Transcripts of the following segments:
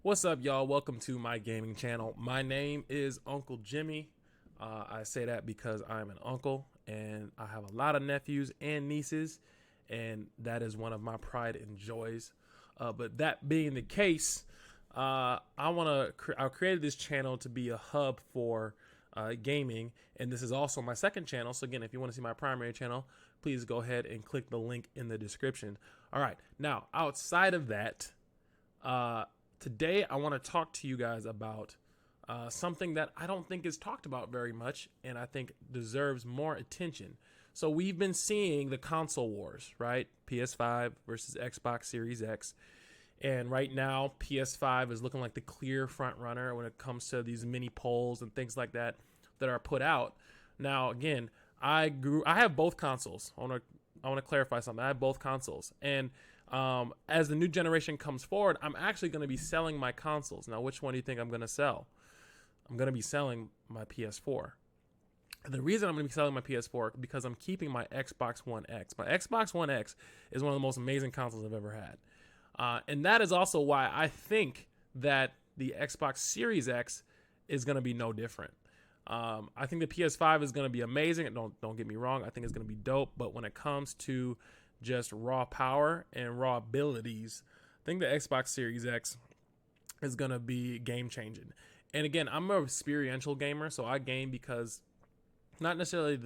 What's up, y'all? Welcome to my gaming channel. My name is Uncle Jimmy. I say that because I'm an uncle and I have a lot of nephews and nieces, and that is one of my pride and joys. But that being the case, I created this channel to be a hub for gaming, and this is also my second channel. So again, if you want to see my primary channel, please go ahead and click the link in the description. All right, now outside of that, today I want to talk to you guys about something that I don't think is talked about very much, and I think deserves more attention. So we've been seeing the console wars, right? PS5 versus Xbox Series X. And right now, PS5 is looking like the clear front runner when it comes to these mini polls and things like that that are put out. Now, again, I have both consoles. I want to clarify something. I have both consoles, and as the new generation comes forward, I'm actually going to be selling my consoles. Now, which one do you think I'm going to sell? I'm going to be selling my PS4. The reason I'm going to be selling my PS4 because I'm keeping my Xbox One X. My Xbox One X is one of the most amazing consoles I've ever had. And that is also why I think that the Xbox Series X is going to be no different. I think the PS5 is going to be amazing. Don't get me wrong. I think it's going to be dope. But when it comes to just raw power and raw abilities, I think the Xbox Series X is going to be game changing. And again, I'm a experiential gamer, so I game because not necessarily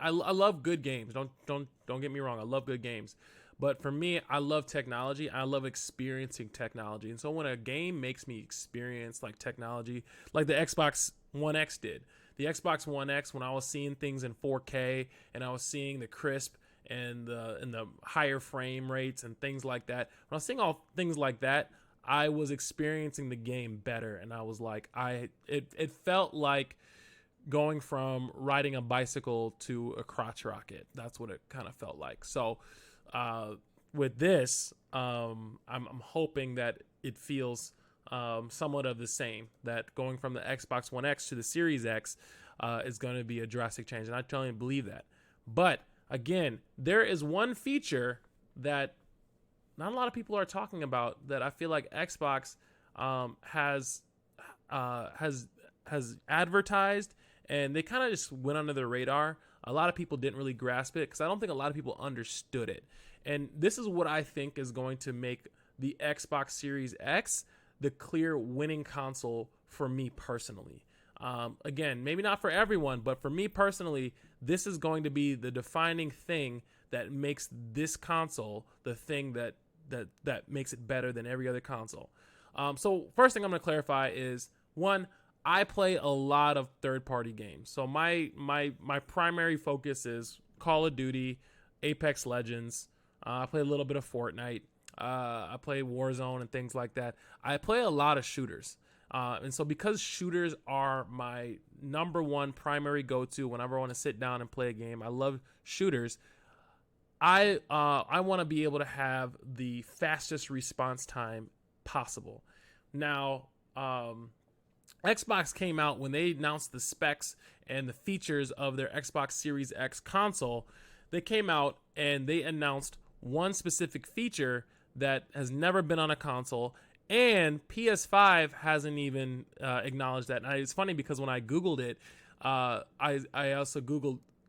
I love good games. Don't get me wrong. I love good games. But for me, I love technology. I love experiencing technology. And so when a game makes me experience like technology, like the Xbox One X did. The Xbox One X, when I was seeing things in 4K and I was seeing the crisp and the higher frame rates and things like that, when I was seeing all things like that, I was experiencing the game better. And I was like, it felt like going from riding a bicycle to a crotch rocket. That's what it kind of felt like. So with this, I'm hoping that it feels somewhat of the same, that going from the Xbox One X to the Series X is going to be a drastic change. And I totally believe that. But again, there is one feature that not a lot of people are talking about that I feel like Xbox has advertised, and they kind of just went under the radar. A lot of people didn't really grasp it because I don't think a lot of people understood it. And this is what I think is going to make the Xbox Series X the clear winning console for me personally. Again, maybe not for everyone, but for me personally, this is going to be the defining thing that makes this console the thing that makes it better than every other console. So first thing I'm going to clarify is, one, I play a lot of third-party games. So my primary focus is Call of Duty, Apex Legends. I play a little bit of Fortnite. I play Warzone and things like that. I play a lot of shooters. And so because shooters are my number one primary go-to whenever I want to sit down and play a game, I love shooters. I want to be able to have the fastest response time possible. Now, Xbox came out when they announced the specs and the features of their Xbox Series X console. They came out and they announced one specific feature that has never been on a console, and PS5 hasn't even acknowledged that. And it's funny because when I Googled it, I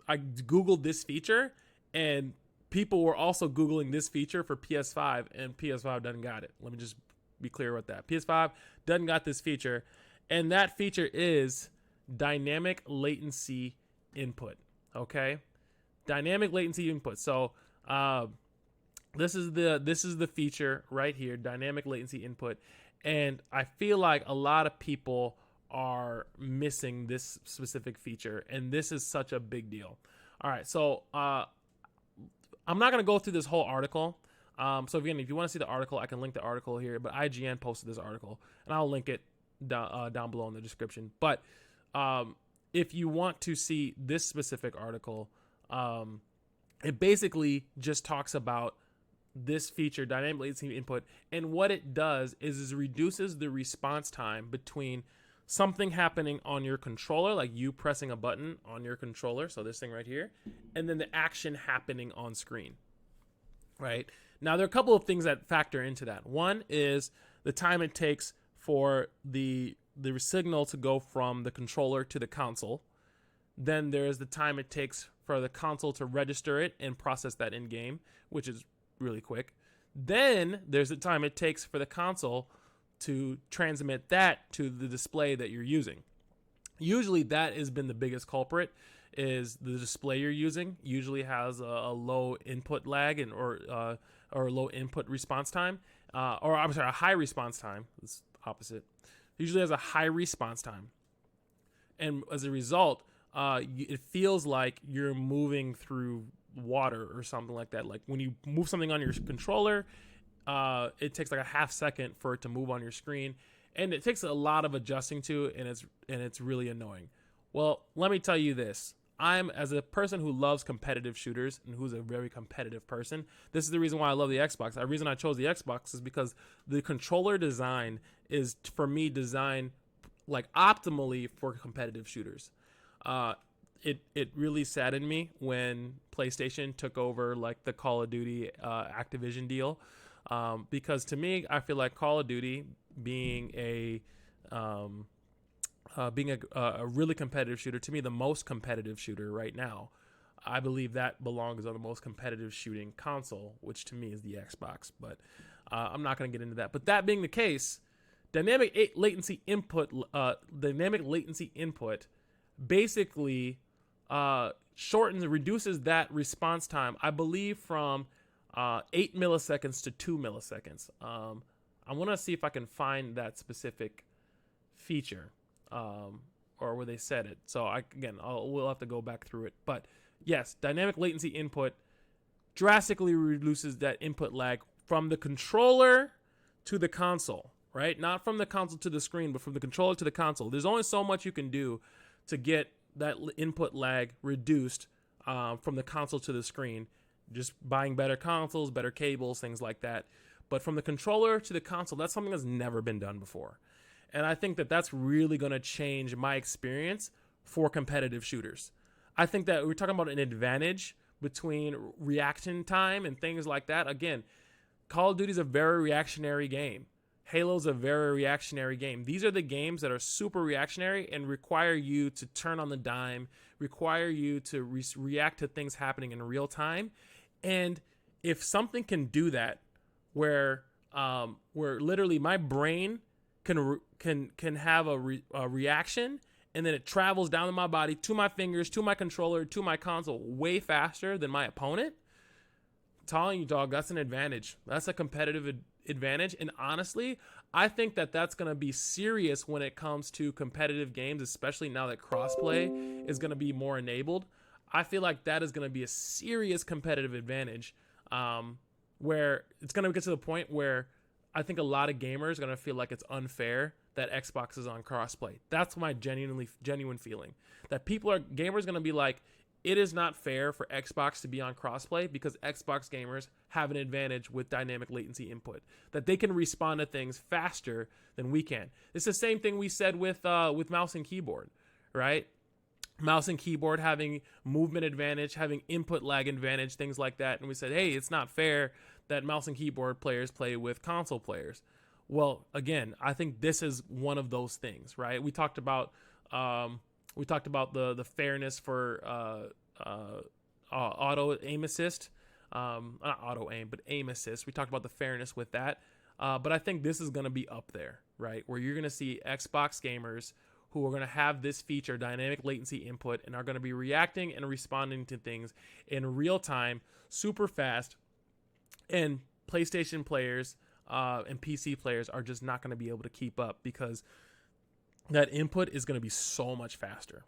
Googled this feature, and people were also Googling this feature for PS5, and PS5 doesn't got it. Let me just be clear with that. PS5 doesn't got this feature, and that feature is dynamic latency input. Okay, dynamic latency input. So this is the feature right here, dynamic latency input, and I feel like a lot of people are missing this specific feature, and this is such a big deal. All right, so I'm not going to go through this whole article. So again, if you want to see the article, I can link the article here, but IGN posted this article, and I'll link it down below in the description. But if you want to see this specific article, it basically just talks about this feature, dynamic latency input, and what it does is reduces the response time between something happening on your controller, like you pressing a button on your controller, so this thing right here, and then the action happening on screen. Right? Now, there are a couple of things that factor into that. One is the time it takes for the signal to go from the controller to the console. Then there's the time it takes for the console to register it and process that in game, which is really quick. Then there's the time it takes for the console to transmit that to the display that you're using. Usually that has been the biggest culprit, is the display you're using usually has a low input lag or low input response time, or I'm sorry, a high response time. It's opposite. Usually has a high response time, and as a result, it feels like you're moving through water or something like that. Like when you move something on your controller, it takes like a half second for it to move on your screen, and it takes a lot of adjusting to, and it's really annoying. Well, let me tell you this. As a person who loves competitive shooters and who's a very competitive person, this is the reason why I love the Xbox. The reason I chose the Xbox is because the controller design is, for me, designed like optimally for competitive shooters. It really saddened me when PlayStation took over like the Call of Duty Activision deal, because to me, I feel like Call of Duty being a really competitive shooter, to me the most competitive shooter right now, I believe that belongs on the most competitive shooting console, which to me is the Xbox. But I'm not going to get into that. But that being the case, dynamic latency input basically reduces that response time, I believe, from 8 milliseconds to 2 milliseconds. I want to see if I can find that specific feature, or where they said it. So we'll have to go back through it. But yes, dynamic latency input drastically reduces that input lag from the controller to the console, right? Not from the console to the screen, but from the controller to the console. There's only so much you can do to get that input lag reduced from the console to the screen. Just buying better consoles, better cables, things like that. But from the controller to the console, that's something that's never been done before. And I think that that's really going to change my experience for competitive shooters. I think that we're talking about an advantage between reaction time and things like that. Again, Call of Duty is a very reactionary game. Halo's a very reactionary game. These are the games that are super reactionary and require you to turn on the dime, require you to react to things happening in real time. And if something can do that, where literally my brain can have a reaction, and then it travels down to my body, to my fingers, to my controller, to my console way faster than my opponent, I'm telling you, dog, that's an advantage. That's a competitive advantage. And honestly, I think that that's going to be serious when it comes to competitive games, especially now that crossplay is going to be more enabled. I feel like that is going to be a serious competitive advantage, where it's going to get to the point where I think a lot of gamers are going to feel like it's unfair that Xbox is on crossplay. That's my genuine feeling. That gamers going to be like, it is not fair for Xbox to be on crossplay because Xbox gamers have an advantage with dynamic latency input, that they can respond to things faster than we can. It's the same thing we said with mouse and keyboard, right? Mouse and keyboard having movement advantage, having input lag advantage, things like that. And we said, hey, it's not fair that mouse and keyboard players play with console players. Well, again, I think this is one of those things, right? We talked about the fairness for auto aim assist, not auto aim, but aim assist. We talked about the fairness with that, but I think this is going to be up there, right? Where you're going to see Xbox gamers who are going to have this feature, dynamic latency input, and are going to be reacting and responding to things in real time, super fast, and PlayStation players and PC players are just not going to be able to keep up because that input is going to be so much faster.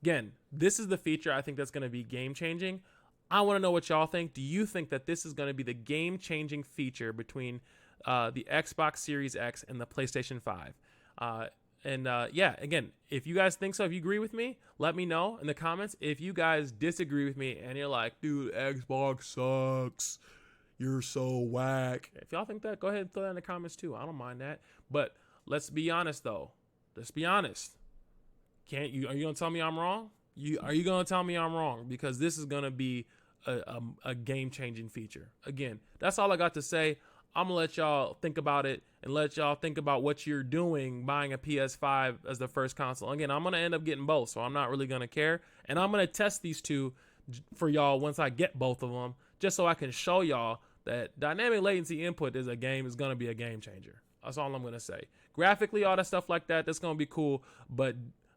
Again, this is the feature I think that's going to be game-changing. I want to know what y'all think. Do you think that this is going to be the game-changing feature between the Xbox Series X and the PlayStation 5? Again, if you guys think so, if you agree with me, let me know in the comments. If you guys disagree with me and you're like, dude, Xbox sucks, you're so whack. If y'all think that, go ahead and throw that in the comments too. I don't mind that. But let's be honest, though. Let's be honest. Are you gonna tell me I'm wrong? Are you gonna tell me I'm wrong? Because this is gonna be a game-changing feature. Again, that's all I got to say. I'm gonna let y'all think about it and let y'all think about what you're doing buying a PS5 as the first console. Again, I'm gonna end up getting both, so I'm not really gonna care. And I'm gonna test these two for y'all once I get both of them, just so I can show y'all that dynamic latency input is gonna be a game changer. That's all I'm gonna say. Graphically, all that stuff like that, that's gonna be cool, but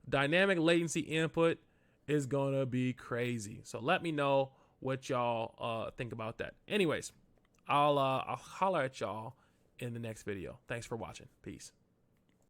dynamic latency input is gonna be crazy. So let me know what y'all think about that. Anyways, I'll holler at y'all in the next video. Thanks for watching. Peace.